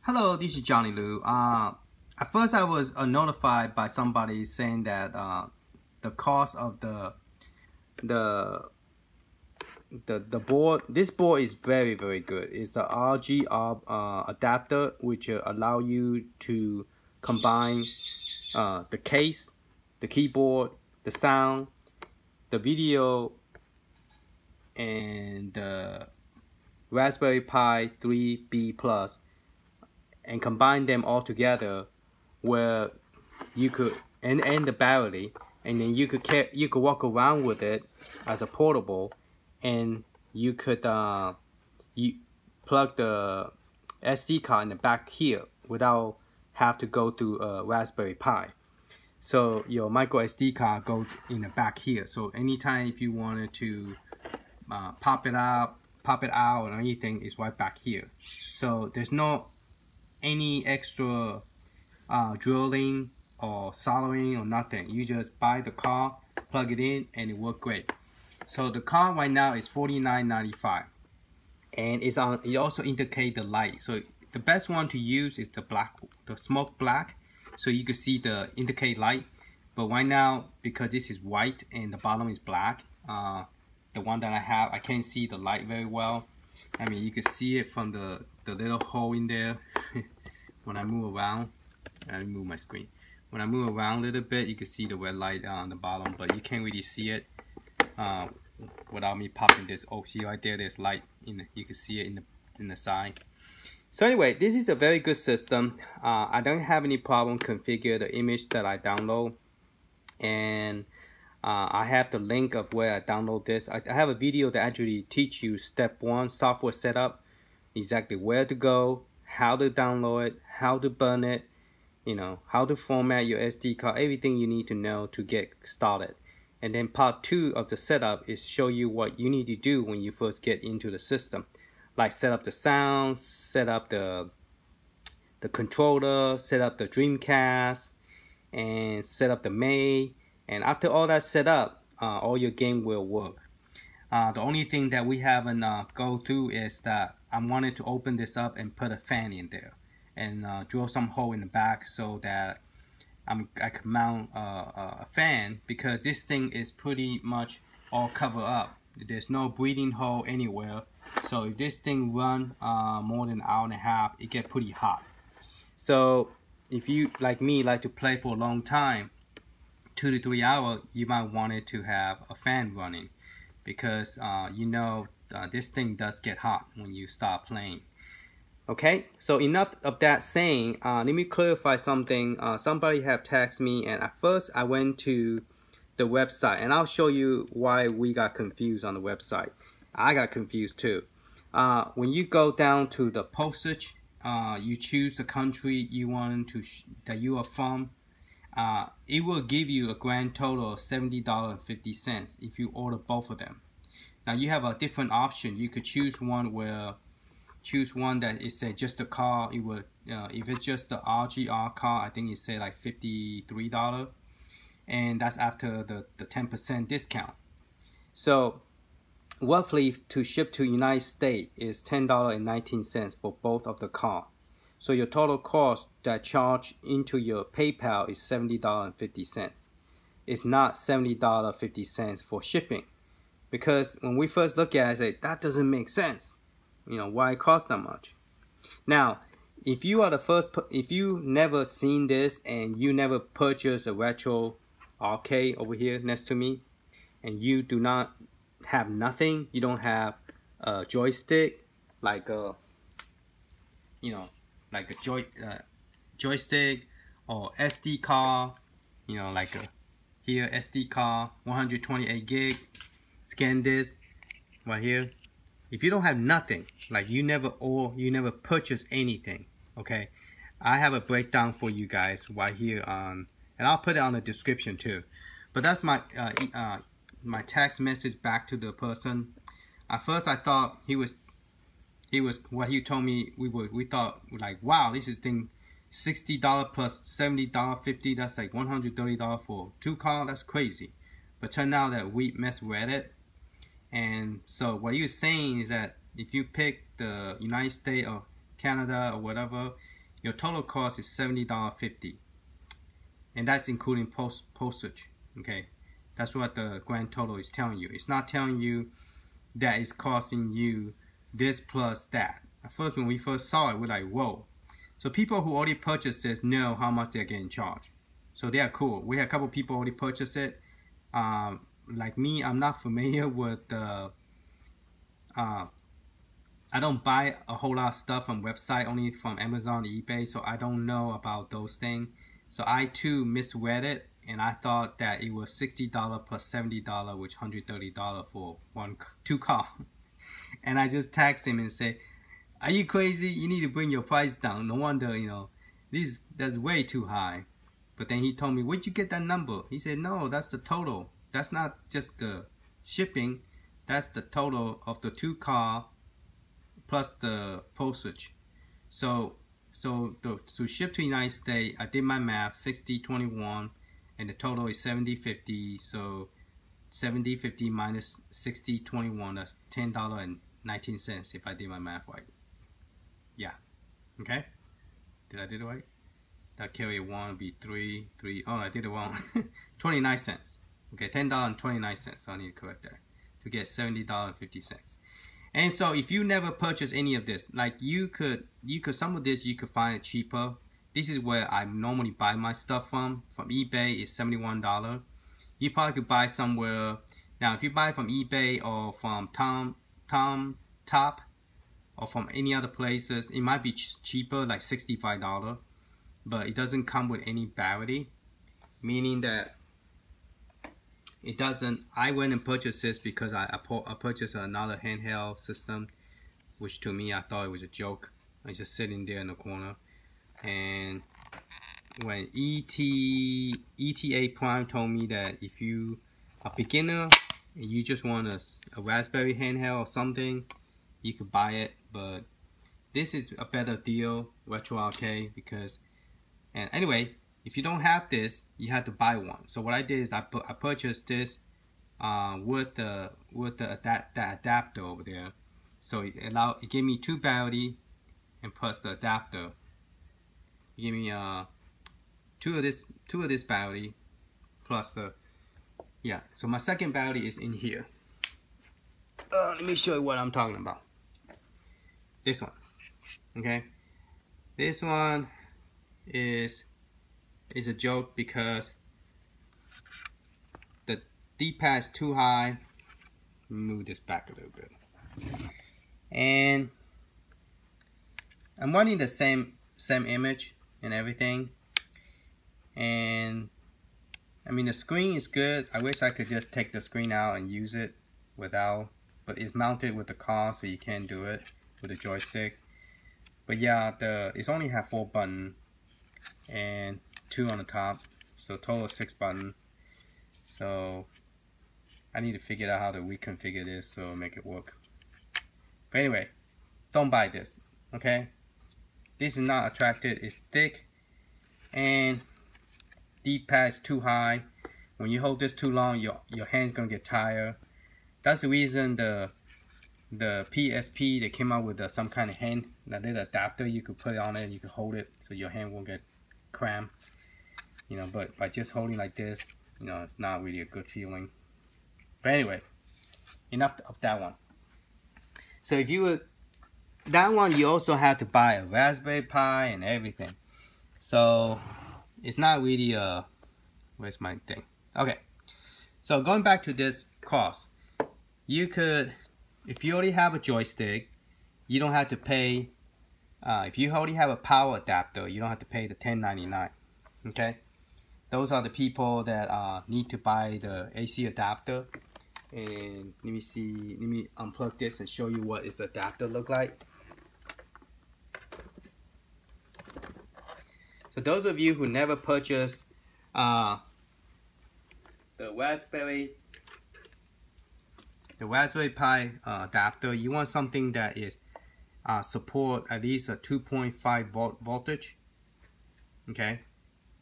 Hello, this is Johnny Liu. At first, I was notified by somebody saying that the cost of the board. This board is very good. It's a RgR adapter, which allow you to combine the case, the keyboard, the sound, the video, and the Raspberry Pi 3B Plus, and combine them all together, where you could and the battery, and then you could walk around with it as a portable, and you could you plug the SD card in the back here without have to go through a Raspberry Pi. So your MicroSD card goes in the back here. So anytime if you wanted to pop it out or anything, is right back here. So there's no any extra drilling or soldering or nothing. You just buy the card, plug it in, and it works great. So the card right now is $49.95, and it's on. It also indicate the light. So the best one to use is the smoke black, so you can see the indicate light. But right now, because this is white and the bottom is black, the one that I have, I can't see the light very well. I mean, you can see it from the little hole in there. When I move around, I move my screen. When I move around a little bit, you can see the red light on the bottom, but you can't really see it without me popping this. Oh, see right there, there's light you can see it in the side. So anyway, this is a very good system. I don't have any problem configure the image that I download, and I have the link of where I download this. I have a video that actually teach you step 1 software setup, exactly where to go, how to download it, how to burn it, how to format your SD card, everything you need to know to get started. And then part 2 of the setup is show you what you need to do when you first get into the system, like set up the sound, set up the controller, set up the Dreamcast, and set up the May. And after all that set up, all your game will work. The only thing that we haven't go through is that I wanted to open this up and put a fan in there, and drill some hole in the back so that I could mount a fan, because this thing is pretty much all covered up. There's no breathing hole anywhere. So if this thing run more than an hour and a half, it get pretty hot. So if you, like me, like to play for a long time, 2 to 3 hours, you might want it to have a fan running, because this thing does get hot when you start playing. Okay, so enough of that saying. Let me clarify something. Somebody have texted me, and at first I went to the website, and I'll show you why we got confused on the website. I got confused too. When you go down to the postage, you choose the country you want that you are from. It will give you a grand total of $70.50 if you order both of them. Now you have a different option. You could choose one that is say just a car. It will if it's just the RgR car, I think it say like $53, and that's after the 10% discount. So roughly to ship to United States is $10.19 for both of the car. So your total cost that charge into your PayPal is $70.50. It's not $70.50 for shipping, because when we first look at it, I say that doesn't make sense. Why it cost that much? Now, if you are if you never seen this and you never purchased a RetroArcade over here next to me, and you do not have nothing, you don't have a joystick like a joystick or SD card, like here SD card, 128 gig, scan this right here. If you don't have nothing, like you never purchase anything, okay, I have a breakdown for you guys right here on, and I'll put it on the description too. But that's my my text message back to the person. At first I thought he was what he told me. We thought like, wow, this is thing $60 plus $70.50. That's like $130 for 2 cars. That's crazy. But turned out that we misread it. And so what he was saying is that if you pick the United States or Canada or whatever, your total cost is $70.50, and that's including postage. Okay, that's what the grand total is telling you. It's not telling you that it's costing you this plus that. At first, when we first saw it, we're like, whoa. So people who already purchased this know how much they're getting charged. So they are cool. We had a couple people already purchase it. Like me, I'm not familiar with the I don't buy a whole lot of stuff from website, only from Amazon, eBay, so I don't know about those things. So I too misread it, and I thought that it was $60 plus $70, which $130 for two car. And I just text him and say, "Are you crazy? You need to bring your price down. No wonder, you know, that's way too high." But then he told me, "Where'd you get that number?" He said, "No, that's the total. That's not just the shipping. That's the total of the two car plus the postage." So to ship to the United States, I did my math, 60.21, and the total is 70.50. So 70.50 minus 60.21, that's $10.19 if I did my math right. Yeah. Okay. Did I do it right? That carry one would be 3. Oh, I did it wrong. 29 cents. Okay, $10.29. So I need to correct that to get $70.50. And so if you never purchase any of this, like you could some of this you could find it cheaper. This is where I normally buy my stuff from. From eBay is $71. You probably could buy somewhere. Now if you buy from eBay or from Top or from any other places, it might be cheaper, like $65. But it doesn't come with any battery, meaning that it doesn't. I went and purchased this because I purchased another handheld system, which to me I thought it was a joke. It's just sitting there in the corner. And when ETA Prime told me that if you are a beginner and you just want a Raspberry handheld or something, you could buy it. But this is a better deal, RetroArcade, because. And anyway, if you don't have this, you have to buy one. So what I did is I purchased this with the adapter over there. So it gave me 2 battery and plus the adapter. It gave me two of this battery plus the So my second battery is in here. Let me show you what I'm talking about. This one, okay. This one is a joke because the D-pad is too high. Move this back a little bit, and I'm running the same image and everything. And I mean the screen is good. I wish I could just take the screen out and use it without, but it's mounted with the car, so you can't do it with a joystick. But yeah, it's only have 4 buttons and 2 on the top, so total 6 buttons. So I need to figure out how to reconfigure this so make it work. But anyway, don't buy this, okay? This is not attractive. It's thick and D-pad is too high. When you hold this too long, your hand's gonna get tired. That's the reason the PSP, they came out with some kind of hand, that little adapter you could put it on it and you could hold it so your hand won't get cramped. You know, but by just holding like this, you know, it's not really a good feeling. But anyway, enough of that one. So if you would, that one you also have to buy a Raspberry Pi and everything. So it's not really where's my thing? Okay. So going back to this cost, you could, if you already have a joystick, you don't have to pay. If you already have a power adapter, you don't have to pay the $10.99. Okay, those are the people that need to buy the AC adapter. And let me see. Let me unplug this and show you what its adapter look like. So those of you who never purchased the Raspberry Pi adapter, you want something that is support at least a 2.5 volt voltage, okay,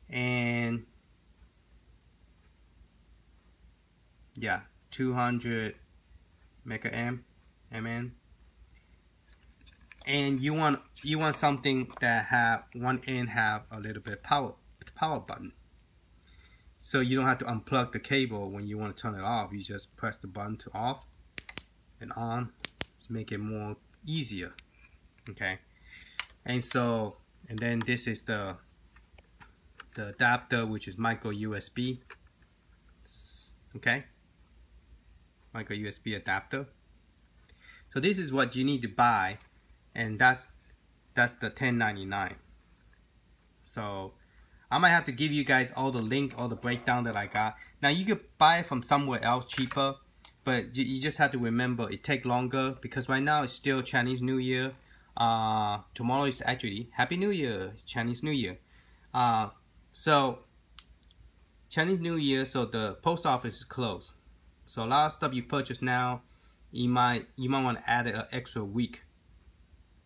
and yeah, 200 mega mn, and you want something that have one end have a little bit power button, so you don't have to unplug the cable when you want to turn it off. You just press the button to off and on to make it more easier. Okay, and then this is the adapter, which is micro USB. Okay, micro USB adapter. So this is what you need to buy, and that's the $10.99. So I might have to give you guys all the link, all the breakdown that I got. Now you could buy it from somewhere else cheaper, but you just have to remember it take longer, because right now it's still Chinese New Year. Tomorrow is actually Happy New Year. It's Chinese New Year. So Chinese New Year, so the post office is closed. So a lot of stuff you purchase now, you might want to add an extra week,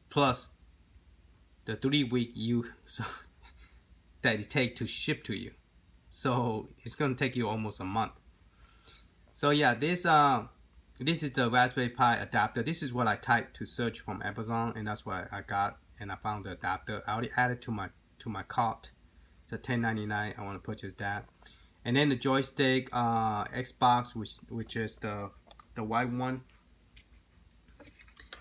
plus the 3 week that it takes to ship to you. So it's gonna take you almost a month. So yeah, this is the Raspberry Pi adapter. This is what I typed to search from Amazon, and that's what I got, and I found the adapter. I already added to my cart. It's $10.99. I want to purchase that. And then the joystick, Xbox, which is the white one.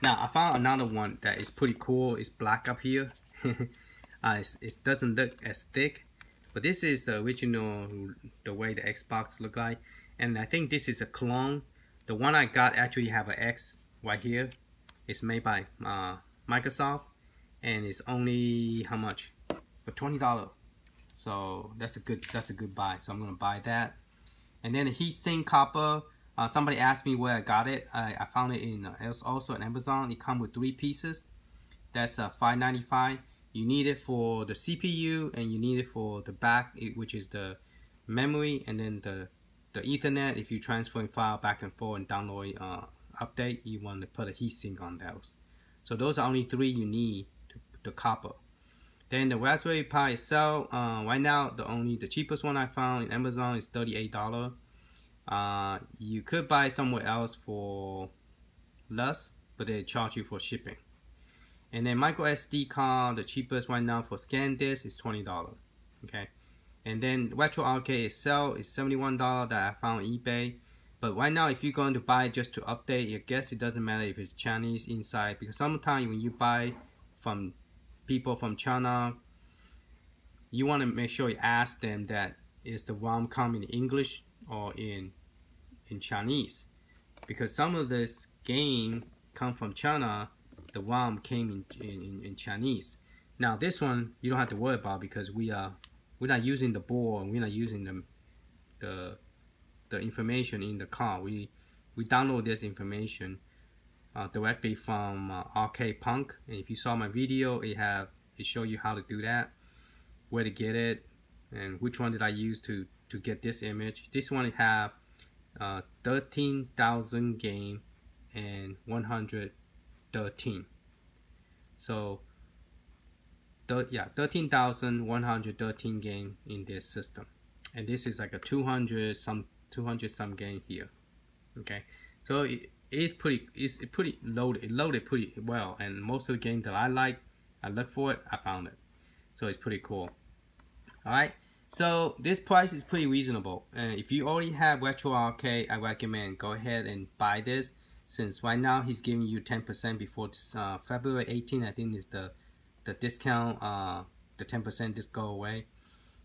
Now I found another one that is pretty cool. It's black up here. It doesn't look as thick, but this is the original, the way the Xbox look like. And I think this is a clone. The one I got actually have an X right here. It's made by Microsoft, and it's only how much? For $20. So that's a good buy. So I'm gonna buy that. And then the heatsink copper. Somebody asked me where I got it. I found it in also on Amazon. It comes with 3 pieces. That's $5.95. You need it for the CPU, and you need it for the back, which is the memory, and then the Ethernet. If you transferring file back and forth and download update, you want to put a heatsink on those. So those are only 3 you need to copper. Then the Raspberry Pi itself, right now the cheapest one I found in Amazon is $38. You could buy somewhere else for less, but they charge you for shipping. And then MicroSD card, the cheapest right now for scan disk is $20. Okay. And then RetroArcade itself is $71 that I found on eBay. But right now, if you're going to buy just to update, I guess it doesn't matter if it's Chinese inside, because sometimes when you buy from people from China, you want to make sure you ask them that is the ROM come in English or in Chinese, because some of this game come from China, the ROM came in Chinese. Now this one you don't have to worry about, because we're not using the board, we're not using the information in the car. We download this information directly from Arcade Punk, and if you saw my video, it show you how to do that, where to get it, and which one did I use to get this image. This one have 13,000 game and 113. So yeah, 13,113 game in this system, and this is like a 200 some game here. Okay, so it's pretty loaded. It loaded pretty well, and most of the games that I look for it, I found it. So it's pretty cool. All right, so this price is pretty reasonable, and if you already have RetroArcade, I recommend go ahead and buy this, since right now he's giving you 10% before this, February 18th. I think is the discount, the 10% just go away.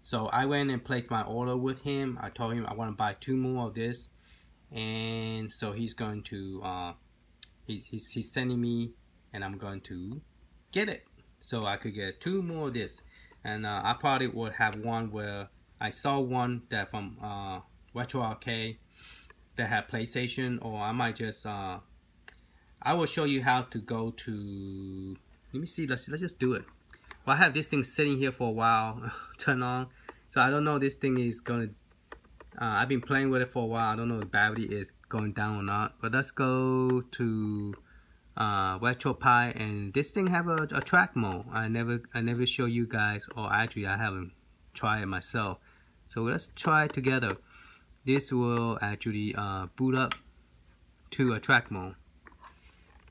So I went and placed my order with him. I told him I want to buy 2 more of this, and so he's going to he's sending me, and I'm going to get it, so I could get 2 more of this. And I probably would have one where I saw one that from RetroArcade that had PlayStation, or I might just I will show you how to go to, let me see, let's just do it. Well, I have this thing sitting here for a while turn on, so I don't know this thing is gonna I've been playing with it for a while. I don't know if the battery is going down or not, but let's go to RetroPie, and this thing have a track mode. I never show you guys, or actually I haven't tried it myself, so let's try it together. This will actually boot up to a track mode.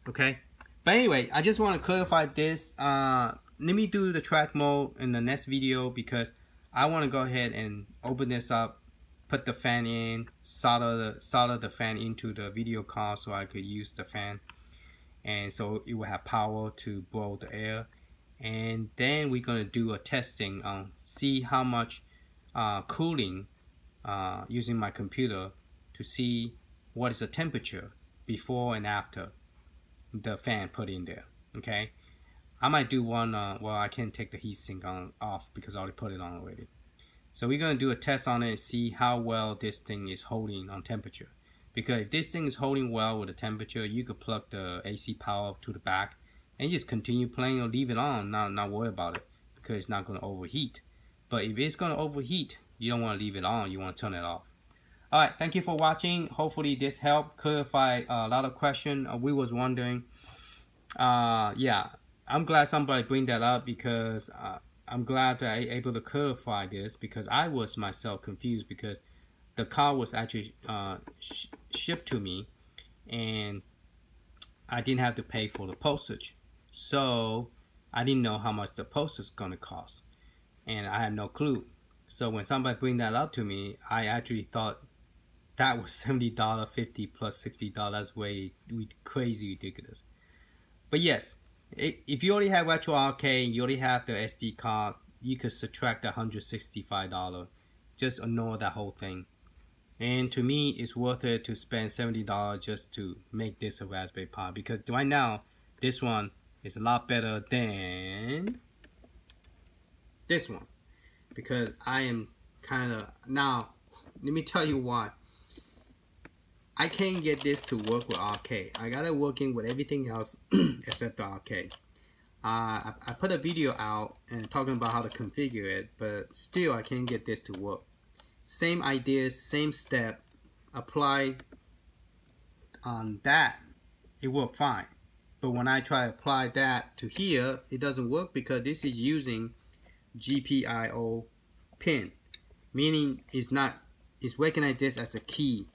Okay, But anyway, I just want to clarify this. Let me do the track mode in the next video because I want to go ahead and open this up, put the fan in, solder the fan into the video card so I could use the fan, and so it will have power to blow the air. And then we're gonna do a testing on see how much cooling using my computer to see what is the temperature before and after the fan put in there. Okay, I might do one. Well, I can't take the heatsink off because I already put it on already. So we're gonna do a test on it and see how well this thing is holding on temperature. Because if this thing is holding well with the temperature, you could plug the AC power to the back and just continue playing or leave it on, not worry about it because it's not gonna overheat. But if it's gonna overheat, you don't want to leave it on. You want to turn it off. All right, thank you for watching. Hopefully this helped clarify a lot of questions we was wondering. Yeah, I'm glad somebody bring that up because I'm glad that I able to clarify this because I was myself confused because the car was actually shipped to me and I didn't have to pay for the postage. So I didn't know how much the postage is gonna cost and I had no clue. So when somebody bring that up to me, I actually thought that was $70, $50 plus $60. That's way crazy ridiculous. But yes, if you already have RetroArcade, you already have the SD card, you could subtract the $165. Just ignore that whole thing. And to me, it's worth it to spend $70 just to make this a Raspberry Pi because right now, this one is a lot better than this one. Because I am kind of, now, let me tell you why. I can't get this to work with arcade. I got it working with everything else except the arcade. I put a video out and talking about how to configure it, but still I can't get this to work. Same idea, same step, apply on that, it worked fine. But when I try to apply that to here, it doesn't work because this is using GPIO pin, meaning it's recognized this as a key,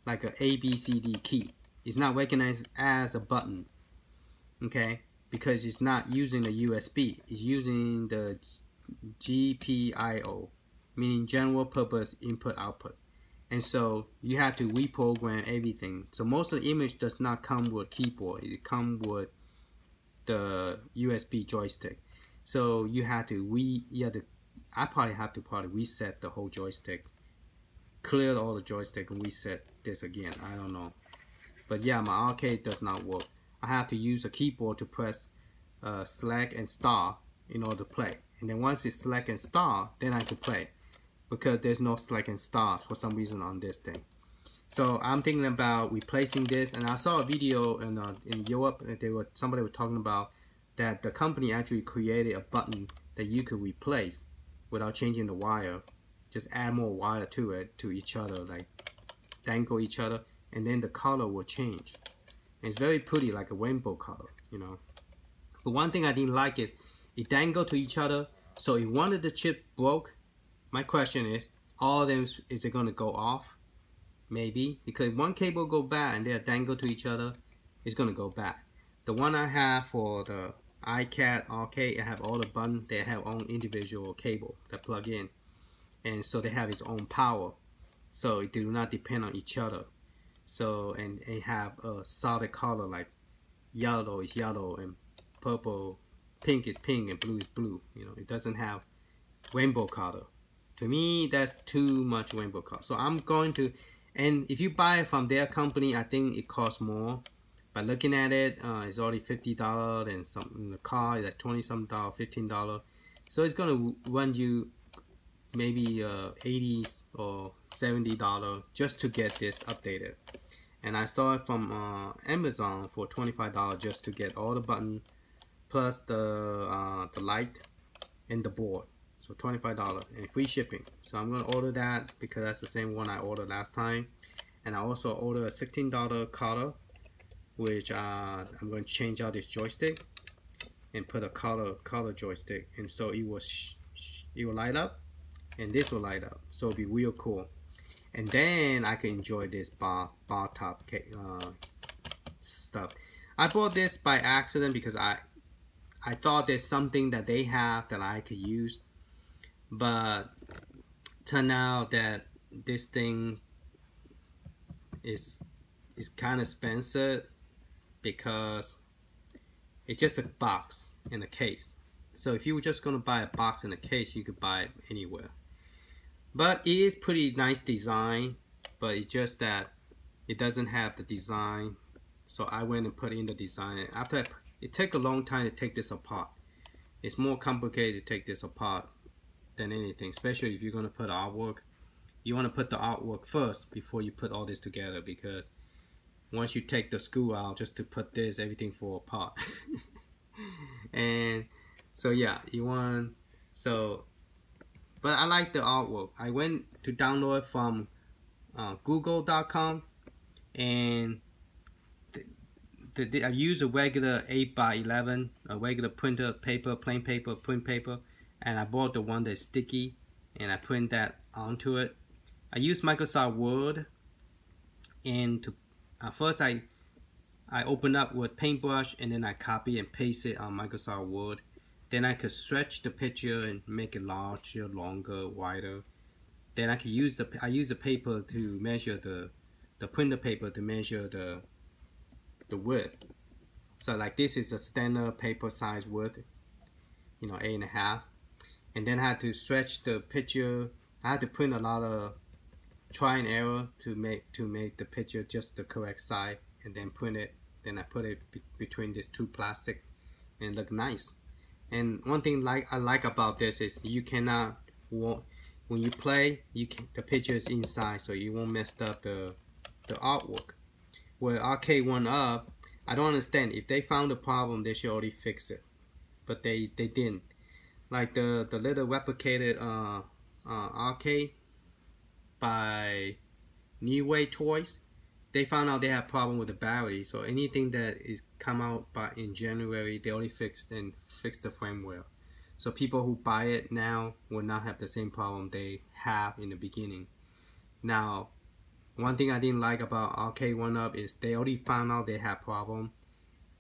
like a ABCD key. It's not recognized as a button, okay? Because it's not using the USB. It's using the GPIO, meaning general purpose input output. And so you have to reprogram everything. So most of the image does not come with keyboard. It comes with the USB joystick. So you have to I probably have to reset the whole joystick, clear all the joystick and reset this again. I don't know. But yeah, my arcade does not work. I have to use a keyboard to press select and star in order to play. And then once it's select and star, then I can play. Because there's no select and star for some reason on this thing. So I'm thinking about replacing this. And I saw a video in Europe, somebody was talking about that the company actually created a button that you could replace without changing the wire. Just add more wire to it, to each other, like dangle each other, and then the color will change. And it's very pretty, like a rainbow color, you know. But one thing I didn't like is it dangled to each other. So if one of the chip broke, my question is, all of them, is it gonna go off? Maybe, because one cable go bad and they're dangled to each other, it's gonna go bad. The one I have for the iCat arcade, I have all the buttons, they have own individual cable that plug in. And so they have its own power. So it do not depend on each other. So, and they have a solid color like yellow is yellow and purple, pink is pink and blue is blue. You know, it doesn't have rainbow color. To me, that's too much rainbow color. So I'm going to, and if you buy it from their company, I think it costs more. By looking at it, it's already $50 and something. The car is like $20-some, $15. So it's gonna run you maybe $80 or $70 just to get this updated. And I saw it from Amazon for $25 just to get all the buttons plus the light and the board. So $25 and free shipping. So I'm gonna order that because that's the same one I ordered last time. And I also ordered a $16 color, which I'm going to change out this joystick and put a color joystick, and so it will light up, and this will light up, so it'll be real cool. And then I can enjoy this bar top stuff. I bought this by accident because I thought there's something that they have that I could use, but turned out that this thing is kind of expensive because it's just a box and a case. So if you were just gonna buy a box and a case, you could buy it anywhere. But it is pretty nice design, but it's just that it doesn't have the design. So I went and put in the design. After it took a long time to take this apart. It's more complicated to take this apart than anything, especially if you're gonna put artwork. You want to put the artwork first before you put all this together, because once you take the screw out just to put this, everything fall apart. And so yeah, you want, so, but I like the artwork. I went to download it from google.com, and I use a regular 8x11, a regular printer paper, plain paper, print paper, and I bought the one that's sticky, and I print that onto it. I use Microsoft Word, and to first I open up with paintbrush, and then I copy and paste it on Microsoft Word. Then I could stretch the picture and make it larger, longer, wider. Then I could use the paper to measure the printer paper to measure the width. So like this is a standard paper size width, 8.5. And then I had to stretch the picture. I had to print a lot of try and error to make the picture just the correct size, and then print it. Then I put it between these two plastic, and it look nice. And one thing I like about this is you cannot when you play, the picture is inside, so you won't mess up the artwork. Where Arcade 1-Up, I don't understand. If they found a problem, they should already fix it, but they didn't. Like the little replicated arcade by New Way Toys, they found out they had problem with the battery. So anything that is come out in January, they already fixed the firmware. So people who buy it now will not have the same problem they have in the beginning. Now, one thing I didn't like about Arcade 1-Up is they already found out they had problem.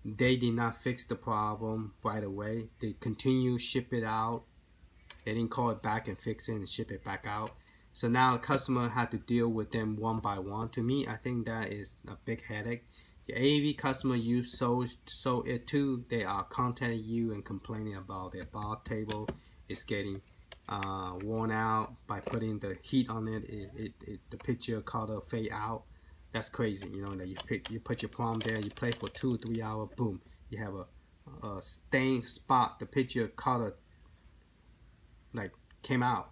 They did not fix the problem right away. They continue ship it out. They didn't call it back and fix it and ship it back out. So now the customer had to deal with them one by one. To me, I think that is a big headache. The AV customer you sold it to, they are contacting you and complaining about their bar table is getting worn out by putting the heat on it. The picture color fade out. That's crazy. That you put your palm there, you play for 2 or 3 hours, boom, you have a stained spot. The picture color like came out.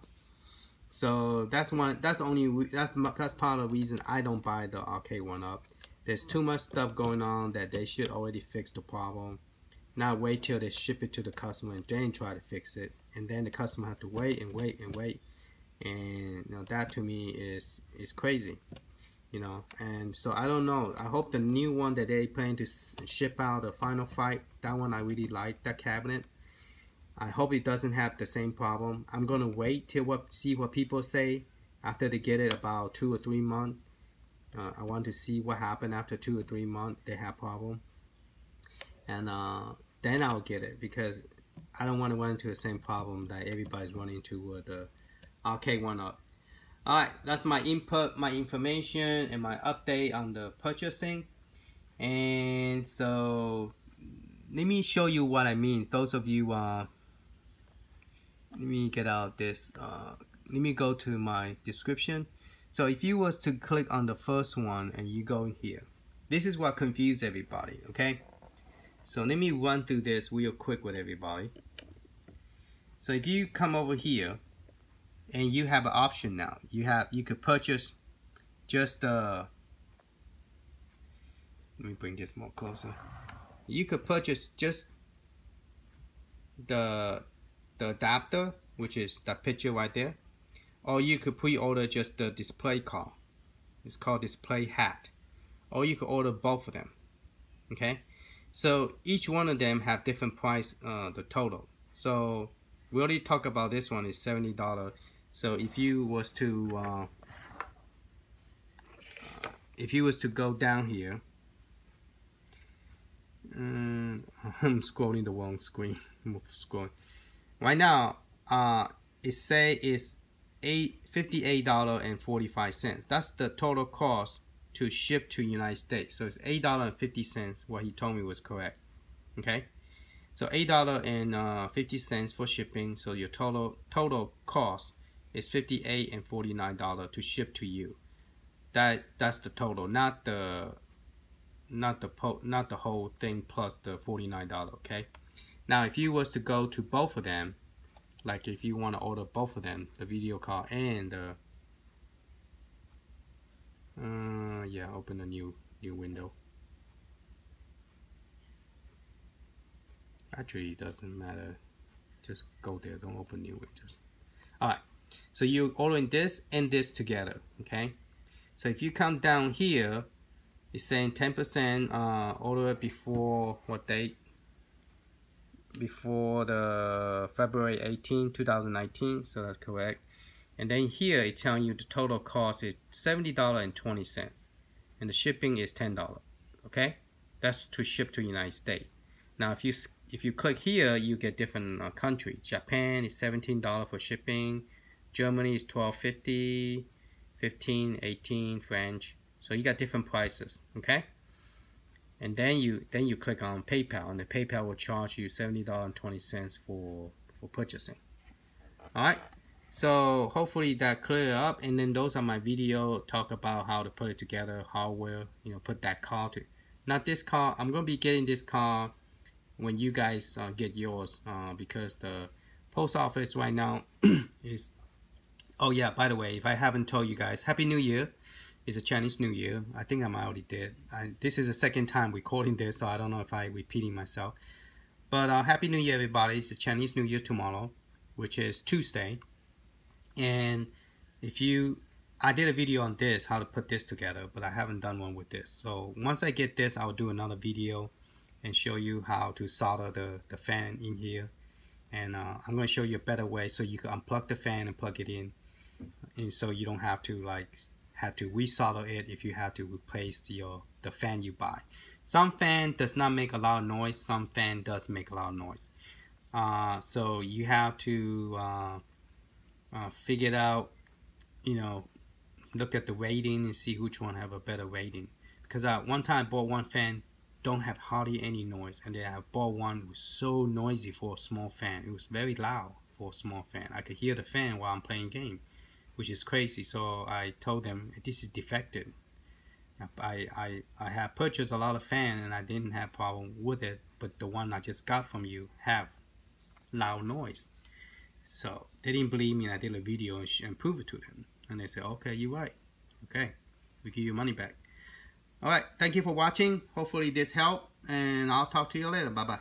So that's part of the reason I don't buy the Arcade 1-Up. There's too much stuff going on that they should already fix the problem. Not wait till they ship it to the customer and then try to fix it, and then the customer have to wait and wait and wait. And that to me is crazy. And so I don't know. I hope the new one that they plan to ship out, the Final Fight, that one I really like, that cabinet. I hope it doesn't have the same problem. I'm gonna wait till see what people say after they get it about 2 or 3 months. I want to see what happened after 2 or 3 months they have problem, and then I'll get it, because I don't want to run into the same problem that everybody's running into with the Arcade 1-Up. Alright, that's my input, my information, and my update on the purchasing. And so let me show you what I mean. Those of you let me get out this let me go to my description. So if you was to click on the first one and you go in here, this is what confused everybody, okay? So let me run through this real quick with everybody. So if you come over here and you have an option now, you could purchase just let me bring this more closer. You could purchase just the adapter, which is that picture right there, or you could pre-order just the display card. It's called display hat, or you could order both of them. Okay, so each one of them have different price, the total. So we already talked about this one is $70. So if you was to go down here, I'm scrolling the wrong screen. Scrolling. Right now, it say it's $58.45. That's the total cost to ship to United States. So it's $8.50. What he told me was correct. Okay, so $8.50 for shipping. So your total cost is $58.49 to ship to you. That's the total, not the whole thing plus the $49. Okay. Now, if you was to go to both of them, like if you want to order both of them, the video card and the yeah, open a new window. Actually, it doesn't matter. Just go there. Don't open new windows. All right. So you're ordering this and this together. Okay. So if you come down here, it's saying 10% order it before what date? Before the February 18, 2019. So that's correct. And then here it's telling you the total cost is $70.20, and the shipping is $10. Okay, that's to ship to United States. Now, if you click here, you get different countries. Japan is $17 for shipping. Germany is $12.50, $15, $18. French. So you got different prices. Okay. And then you click on PayPal, and the PayPal will charge you $70.20 for purchasing. All right. So hopefully that clear up, and then those are my video talk about how to put it together, hardware, put that card to. Not this card. I'm gonna be getting this card when you guys get yours, because the post office right now is. Oh yeah, by the way, if I haven't told you guys, Happy New Year. It's a Chinese New Year. I think I already did. This is the second time recording this, so I don't know if I'm repeating myself. But Happy New Year, everybody. It's a Chinese New Year tomorrow, which is Tuesday. And I did a video on this, how to put this together, but I haven't done one with this. So once I get this, I'll do another video and show you how to solder the fan in here. And I'm going to show you a better way so you can unplug the fan and plug it in. And so you don't have to resolder it if you have to replace the fan you buy. Some fan does not make a lot of noise. Some fan does make a lot of noise. So you have to figure it out, look at the rating and see which one have a better rating. Because one time I bought one fan, don't have hardly any noise, and then I bought one that was so noisy for a small fan. It was very loud for a small fan. I could hear the fan while I'm playing game, which is crazy. So I told them this is defective. I have purchased a lot of fan and I didn't have problem with it, but the one I just got from you have loud noise. So they didn't believe me, and I did a video and prove it to them, and they said, okay, you're right. Okay, we give you money back. All right, thank you for watching. Hopefully this helped, and I'll talk to you later. Bye bye.